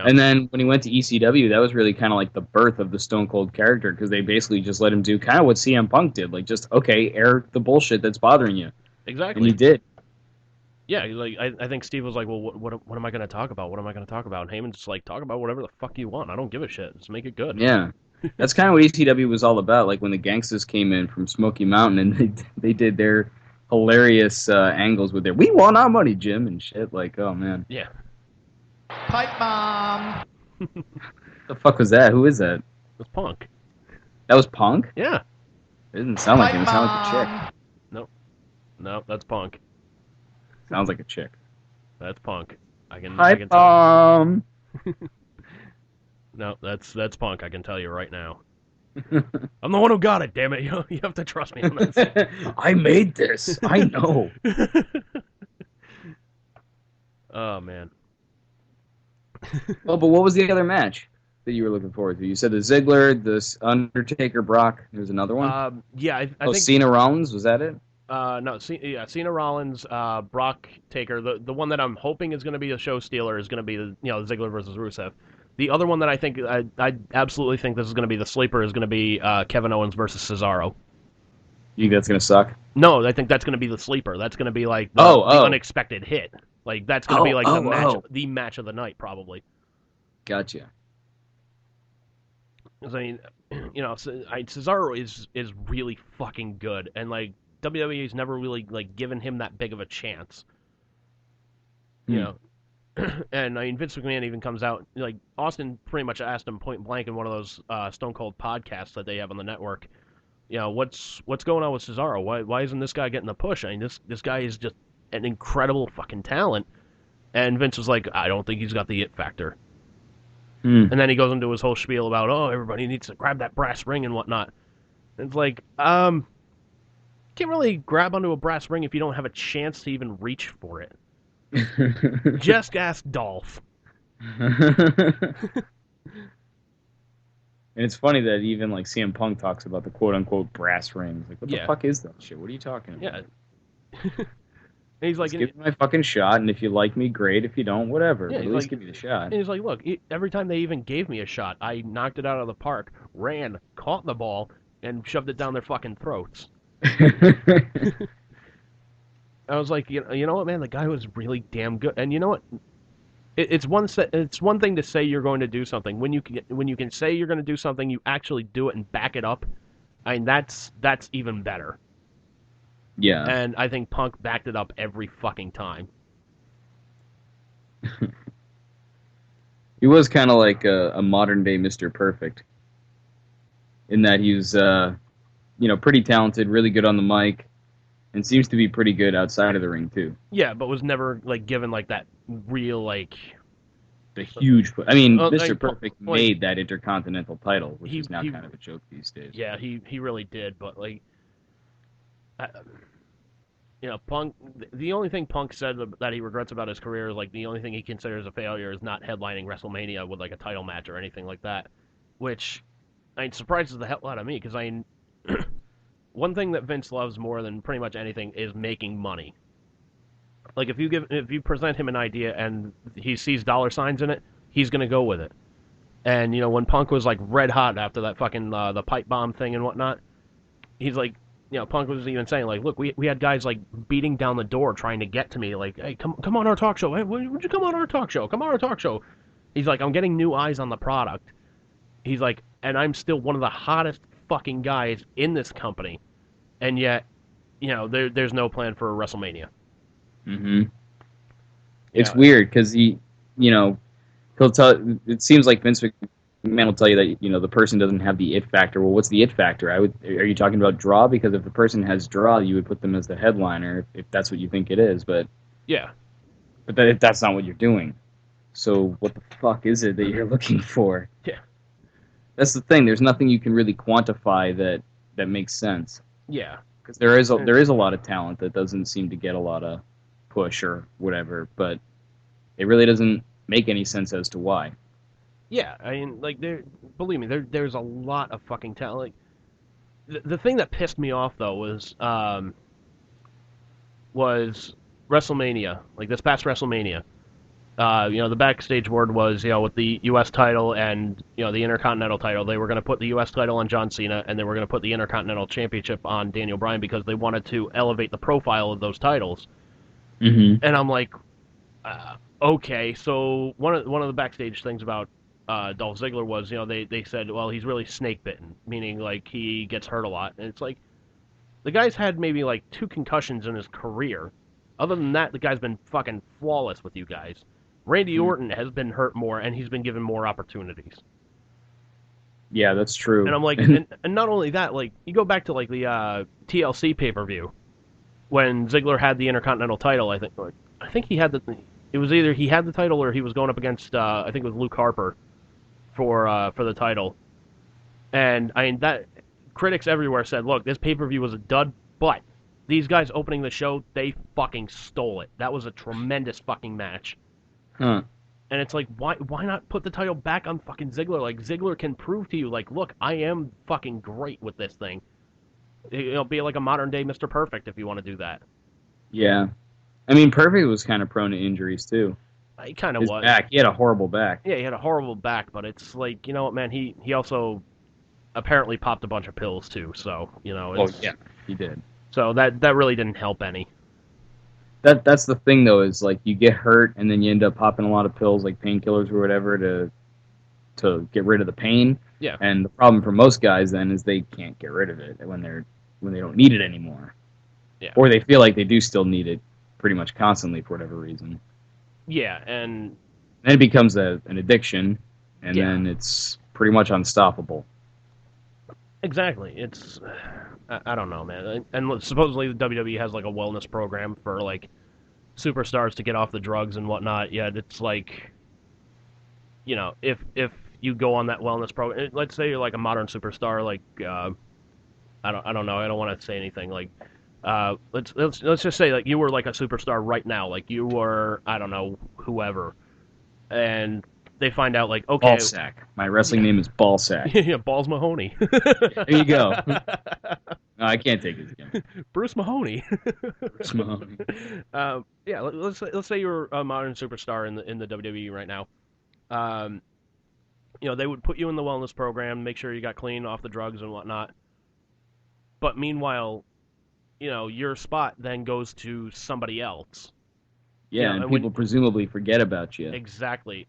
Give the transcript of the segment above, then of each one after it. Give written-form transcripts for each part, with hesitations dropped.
And then when he went to ECW, that was really kind of like the birth of the Stone Cold character, because they basically just let him do kind of what CM Punk did, like just okay, air the bullshit that's bothering you. Exactly. And he did. Yeah, like I think Steve was like, well, what am I going to talk about? What am I going to talk about? And Heyman's just like, talk about whatever the fuck you want. I don't give a shit. Just make it good. Yeah. That's kind of what ECW was all about. Like when the Gangsters came in from Smoky Mountain and they did their hilarious angles with their "We want our money, Jim" and shit. Like, oh man. Yeah. Pipe bomb. The fuck was that? Who is that? It was Punk. That was Punk? Yeah. It didn't sound like him. It sounded like a chick. No, that's Punk. Sounds like a chick. That's Punk. I can Pipe tell bomb. No, that's Punk. I can tell you right now. I'm the one who got it. Damn it! You have to trust me on this. I made this. I know. Oh man. Oh, but what was the other match that you were looking forward to? You said the Ziggler, the Undertaker, Brock. There was another one. Yeah, I think Cena Rollins, was that it? No, Cena Rollins, Brock Taker. The one that I'm hoping is going to be a show stealer is going to be the Ziggler versus Rusev. The other one that I think I absolutely think this is going to be the sleeper is going to be Kevin Owens versus Cesaro. You think that's going to suck? No, I think that's going to be the sleeper. That's going to be like the unexpected hit. Like that's going to be like the match of the night probably. Gotcha. I mean, Cesaro is really fucking good, and like WWE's never really like given him that big of a chance. You know, and I mean Vince McMahon even comes out like Austin pretty much asked him point blank in one of those Stone Cold podcasts that they have on the network. What's going on with Cesaro? Why isn't this guy getting the push? I mean, this guy is just an incredible fucking talent. And Vince was like, I don't think he's got the it factor. And then he goes into his whole spiel about, everybody needs to grab that brass ring and whatnot. And it's like, you can't really grab onto a brass ring if you don't have a chance to even reach for it. Just ask Dolph. And it's funny that even like CM Punk talks about the quote-unquote brass rings. Like, what the fuck is that shit? What are you talking about? Yeah. And he's like, give me my fucking shot, and if you like me, great. If you don't, whatever. Yeah, but at least give me the shot. And he's like, look, every time they even gave me a shot, I knocked it out of the park, ran, caught the ball, and shoved it down their fucking throats. I was like, you know what, man? The guy was really damn good. And you know what? It's one thing to say you're going to do something. When you can say you're going to do something, you actually do it and back it up. I mean, that's even better. Yeah. And I think Punk backed it up every fucking time. He was kind of like a modern-day Mr. Perfect. In that he was, pretty talented, really good on the mic, and seems to be pretty good outside of the ring, too. Yeah, but was never, like, given, like, that real, like... The huge... I mean, Mr. Perfect made that Intercontinental title, which is now kind of a joke these days. Yeah, he really did, but, like... Punk... The only thing Punk said that he regrets about his career is, like, the only thing he considers a failure is not headlining WrestleMania with, like, a title match or anything like that. Which, surprises the hell out of me, because, one thing that Vince loves more than pretty much anything is making money. Like, if you present him an idea and he sees dollar signs in it, he's gonna go with it. And, when Punk was, like, red hot after that fucking, the pipe bomb thing and whatnot, he's like, Punk was even saying, like, look, we had guys, like, beating down the door trying to get to me, like, hey, come on our talk show. Hey, would you come on our talk show? Come on our talk show. He's like, I'm getting new eyes on the product. He's like, and I'm still one of the hottest fucking guys in this company. And yet, there's no plan for a WrestleMania. Mm-hmm. It's weird, because he'll tell... It seems like Vince McMahon will tell you that, the person doesn't have the it factor. Well, what's the it factor? Are you talking about draw? Because if the person has draw, you would put them as the headliner, if that's what you think it is, but... Yeah. But that's not what you're doing. So what the fuck is it that you're looking for? Yeah. That's the thing. There's nothing you can really quantify that makes sense. Yeah. Because there is a lot of talent that doesn't seem to get a lot of push or whatever, but it really doesn't make any sense as to why. Yeah, believe me, there's a lot of fucking talent. Like, the thing that pissed me off though was WrestleMania, like this past WrestleMania. The backstage word was, with the U.S. title and, the Intercontinental title, they were going to put the U.S. title on John Cena, and they were going to put the Intercontinental Championship on Daniel Bryan because they wanted to elevate the profile of those titles. Mm-hmm. And I'm like, okay. So one of the backstage things about Dolph Ziggler was, they said, well, he's really snake bitten, meaning like he gets hurt a lot, and it's like the guy's had maybe like 2 concussions in his career. Other than that, the guy's been fucking flawless with you guys. Randy Orton has been hurt more, and he's been given more opportunities. Yeah, that's true. And I'm like, and not only that, like, you go back to, like, the TLC pay-per-view, when Ziggler had the Intercontinental title, I think he had it was either he had the title or he was going up against, I think it was Luke Harper for the title. And, I mean, that, critics everywhere said, look, this pay-per-view was a dud, but these guys opening the show, they fucking stole it. That was a tremendous fucking match. Huh. And it's like, why not put the title back on fucking Ziggler? Like, Ziggler can prove to you, like, look, I am fucking great with this thing. It'll be like a modern-day Mr. Perfect if you want to do that. Yeah. I mean, Perfect was kind of prone to injuries, too. He kind of His was. back. He had a horrible back. Yeah, he had a horrible back, but it's like, you know what, man, he also apparently popped a bunch of pills, too, so, Oh, yeah, he did. So that really didn't help any. That's the thing, though, is like you get hurt and then you end up popping a lot of pills, like painkillers or whatever, to get rid of the pain. Yeah. And the problem for most guys then is they can't get rid of it when they don't need it anymore. Yeah. Or they feel like they do still need it pretty much constantly for whatever reason. Yeah, and then it becomes an addiction, and Yeah. then it's pretty much unstoppable. Exactly. It's I don't know, man. And supposedly the WWE has like a wellness program for like superstars to get off the drugs and whatnot. Yet it's like, if you go on that wellness program, let's say you're like a modern superstar, like I don't know, I don't want to say anything like. Let's just say like you were like a superstar right now, like you were, I don't know, whoever, and they find out like, okay, Ballsack. My wrestling name is Ballsack. Yeah, Balls Mahoney. There you go. No, I can't take it again. Bruce Mahoney. Bruce Mahoney. Yeah, let's say you're a modern superstar in the WWE right now. They would put you in the wellness program, make sure you got clean off the drugs and whatnot. But meanwhile, your spot then goes to somebody else. Yeah, and people presumably forget about you. Exactly.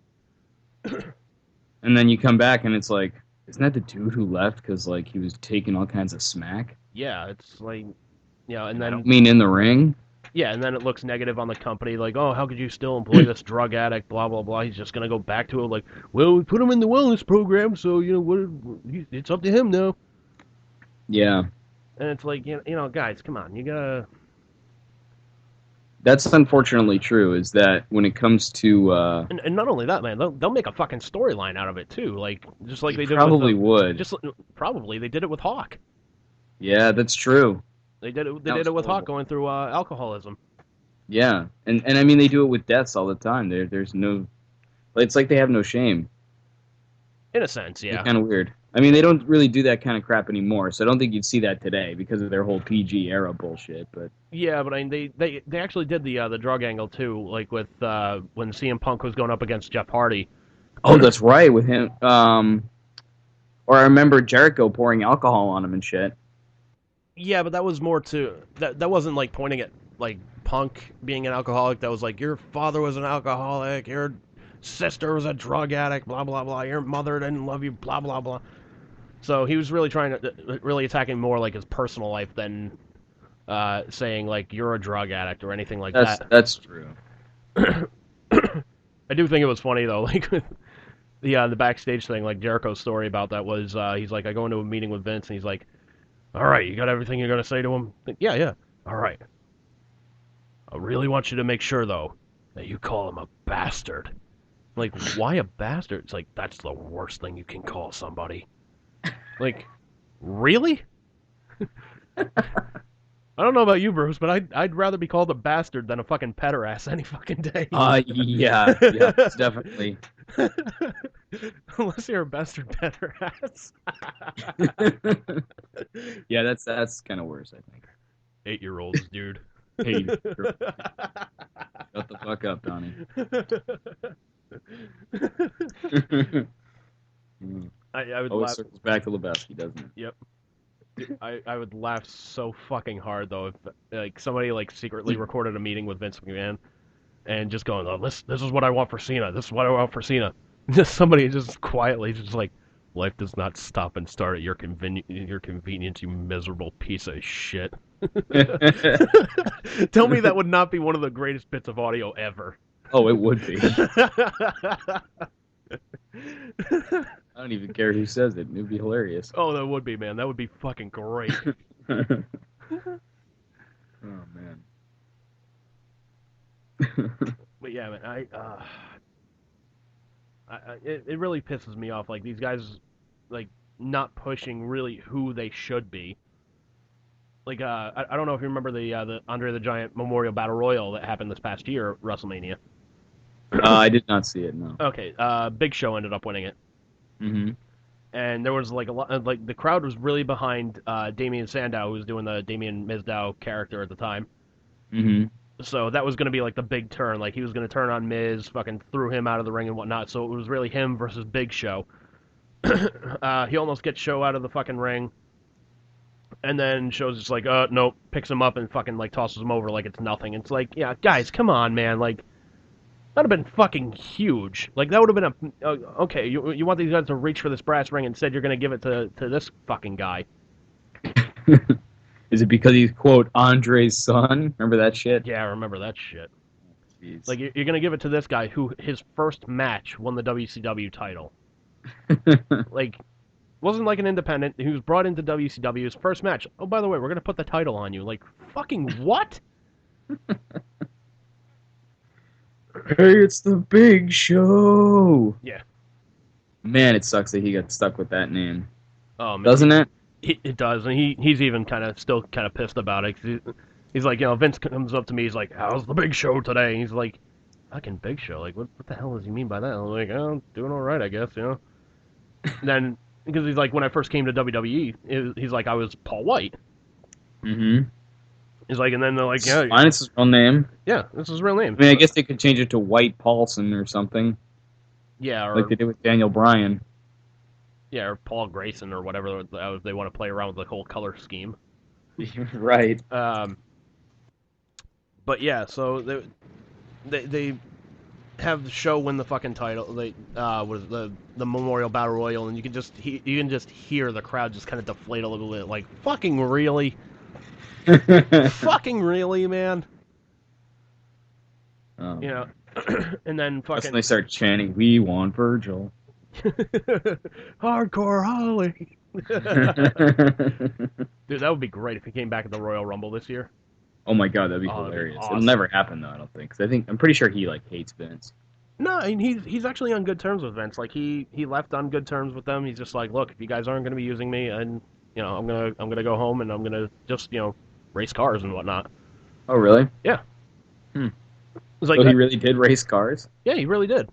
And then you come back and it's like, isn't that the dude who left because like he was taking all kinds of smack? Yeah, it's like, and then I don't mean in the ring. Yeah, and then it looks negative on the company, like, oh, how could you still employ this drug addict, blah, blah, blah. He's just going to go back to it, like, well, we put him in the wellness program, so, it's up to him now. Yeah. And it's like, guys, come on, you gotta... That's unfortunately true, is that when it comes to... And not only that, man, they'll make a fucking storyline out of it, too. Like, just like they did probably with... would. Probably. They did it with Hawk. Yeah, that's true. They did it with Hawk going through alcoholism. Yeah, and I mean, they do it with deaths all the time. There's no... It's like they have no shame. In a sense, yeah. It's kind of weird. I mean, they don't really do that kind of crap anymore, so I don't think you'd see that today because of their whole PG era bullshit. But yeah, but I mean, they actually did the drug angle too, like with when CM Punk was going up against Jeff Hardy. Oh, that's right, with him. Or I remember Jericho pouring alcohol on him and shit. Yeah, but that was more to that wasn't like pointing at like Punk being an alcoholic. That was like your father was an alcoholic, your sister was a drug addict, blah blah blah. Your mother didn't love you, blah blah blah. So he was really really attacking more like his personal life than saying like you're a drug addict or anything like that. That's true. I do think it was funny though, like with the backstage thing, like Jericho's story about that was he's like, I go into a meeting with Vince and he's like, all right, you got everything you're gonna say to him? Like, yeah. All right. I really want you to make sure though that you call him a bastard. Like, why a bastard? It's like, that's the worst thing you can call somebody. Like, really? I don't know about you, Bruce, but I'd rather be called a bastard than a fucking pederast any fucking day. Yeah, definitely. Unless you're a bastard pederast. Yeah, that's kind of worse, I think. 8-year-olds, dude. Hey, shut the fuck up, Donnie. I would Always laugh. circles back to Lebowski, doesn't it? Yep. I would laugh so fucking hard though if like somebody like secretly recorded a meeting with Vince McMahon and just going, oh, this is what I want for Cena. This is what I want for Cena. Just somebody just quietly just like, life does not stop and start at your convenience, you miserable piece of shit. Tell me that would not be one of the greatest bits of audio ever. Oh, it would be. I don't even care who says it. It would be hilarious. Oh, that would be, man. That would be fucking great. Oh, man. But yeah, man, it really pisses me off. Like, these guys, like, not pushing really who they should be. Like, I don't know if you remember the Andre the Giant Memorial Battle Royal that happened this past year at WrestleMania. I did not see it, no. Okay, Big Show ended up winning it. Mm-hmm. And there was, like, a lot, like, the crowd was really behind Damien Sandow, who was doing the Damien Mizdow character at the time. Mm-hmm. So that was going to be, like, the big turn. Like, he was going to turn on Miz, fucking threw him out of the ring and whatnot. So it was really him versus Big Show. He almost gets Show out of the fucking ring. And then Show's just like, nope, picks him up and fucking, like, tosses him over like it's nothing. It's like, yeah, guys, come on, man. Like, that would have been fucking huge. Like, that would have been okay, you want these guys to reach for this brass ring, instead you're going to give it to this fucking guy. Is it because he's, quote, Andre's son? Remember that shit? Yeah, I remember that shit. Jeez. Like, you're going to give it to this guy who, his first match won the WCW title. Like, wasn't like an independent. He was brought into WCW. His first match. Oh, by the way, we're going to put the title on you. Like, fucking what? Hey, it's the Big Show. Yeah. Man, it sucks that he got stuck with that name. Oh, man. Doesn't it? It does, and he's even still kind of pissed about it. He's like, Vince comes up to me, he's like, how's the Big Show today? And he's like, fucking Big Show? Like, what the hell does he mean by that? I'm like, oh, doing all right, I guess, Then, because he's like, when I first came to WWE, he's like, I was Paul White. Mm-hmm. He's like, and then they're like, yeah. Fine, it's his real name. Yeah, this is his real name. I mean, I guess they could change it to White Paulson or something. Yeah, or, like they did with Daniel Bryan. Yeah, or Paul Grayson or whatever. They want to play around with the whole color scheme. Right. But yeah, so they have the Show win the fucking title. They was the Memorial Battle Royal, and you can just hear the crowd just kind of deflate a little bit, like, fucking really, fucking really, man. Oh. And then fucking. That's when they start chanting, "We want Virgil." Hardcore Holly. Dude, that would be great if he came back at the Royal Rumble this year. Oh my god, that'd be hilarious. Awesome. It'll never happen though, I don't think. 'Cause I'm pretty sure he hates Vince. No, I mean, he's actually on good terms with Vince. Like he left on good terms with them. He's just like, look, if you guys aren't going to be using me, and I'm gonna go home and I'm gonna just race cars and whatnot. Oh really? Yeah. So he really did race cars? Yeah, he really did.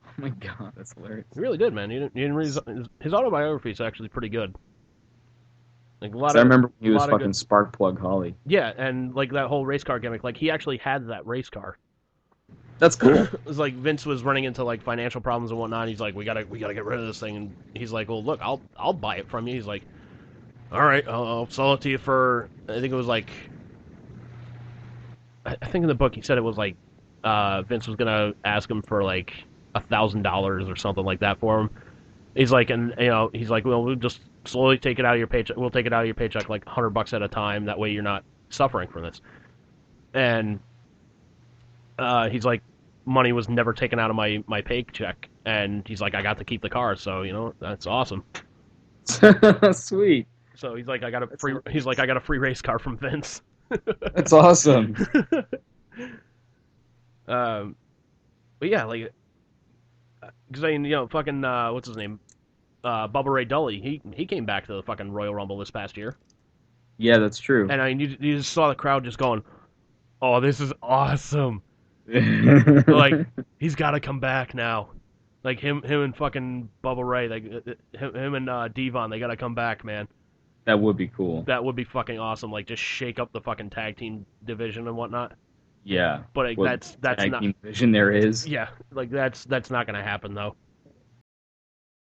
Oh my god, that's hilarious. He really did, man. He didn't read his autobiography is actually pretty good. Like I remember he was fucking Sparkplug Holly. Yeah, and like that whole race car gimmick, like he actually had that race car. That's cool. It was like Vince was running into like financial problems and whatnot. He's like, we gotta get rid of this thing. And he's like, well, look, I'll buy it from you. He's like, all right, I'll sell it to you for. I think it was like. I think in the book he said it was like, Vince was gonna ask him for like $1,000 or something like that for him. He's like, and he's like, well, we'll just slowly take it out of your paycheck. We'll take it out of your paycheck like $100 at a time. That way you're not suffering from this. And he's like, money was never taken out of my paycheck, and he's like, I got to keep the car, so that's awesome. Sweet. So he's like, I got a free race car from Vince. That's awesome. But yeah, like, because fucking what's his name, Bubba Ray Dudley, he came back to the fucking Royal Rumble this past year. Yeah, that's true. And you just saw the crowd just going, "Oh, this is awesome!" Like, he's got to come back now. Like him and fucking Bubba Ray, like him and Devon, they got to come back, man. That would be cool. That would be fucking awesome. Like, just shake up the fucking tag team division and whatnot. Yeah. But like, What that's tag not. team division there is. Yeah, like that's not gonna happen though.